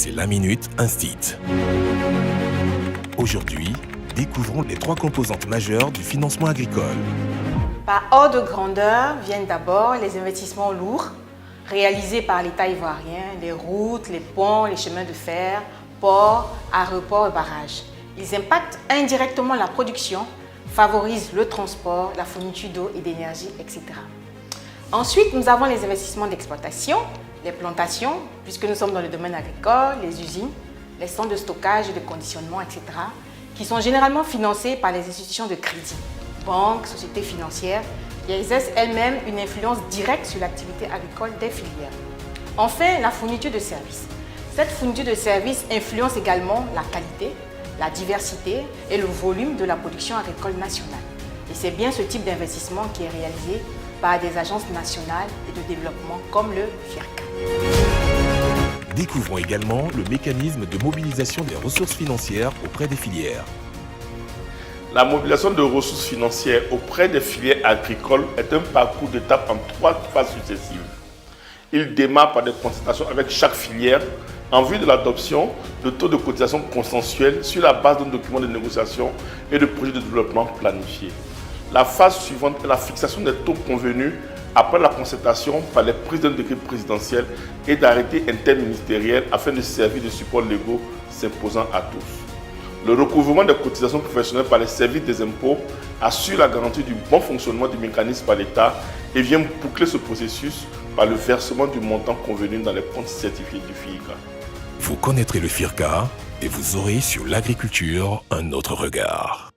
c'est la Minute Instit. Aujourd'hui, découvrons les 3 composantes majeures du financement agricole. Par ordre de grandeur viennent d'abord les investissements lourds réalisés par l'État ivoirien, les routes, les ponts, les chemins de fer, ports, aéroports et barrages. Ils impactent indirectement la production, favorisent le transport, la fourniture d'eau et d'énergie, etc. Ensuite, nous avons les investissements d'exploitation, les plantations, puisque nous sommes dans le domaine agricole, les usines, les centres de stockage et de conditionnement, etc., qui sont généralement financés par les institutions de crédit, banques, sociétés financières, qui exercent elles-mêmes une influence directe sur l'activité agricole des filières. Enfin, la fourniture de services. Cette fourniture de services influence également la qualité, la diversité et le volume de la production agricole nationale. Et c'est bien ce type d'investissement qui est réalisé par des agences nationales et de développement comme le FIRCA. Découvrons également le mécanisme de mobilisation des ressources financières auprès des filières. La mobilisation de ressources financières auprès des filières agricoles est un parcours d'étapes en 3 phases successives. Il démarre par des concertations avec chaque filière en vue de l'adoption de taux de cotisation consensuels sur la base d'un document de négociation et de projets de développement planifiés. La phase suivante est la fixation des taux convenus après la concertation par les prises d'un décret présidentiel et d'arrêtés interministériels afin de servir de supports légaux s'imposant à tous. Le recouvrement des cotisations professionnelles par les services des impôts assure la garantie du bon fonctionnement du mécanisme par l'État et vient boucler ce processus par le versement du montant convenu dans les comptes certifiés du FIRCA. Vous connaîtrez le FIRCA et vous aurez sur l'agriculture un autre regard.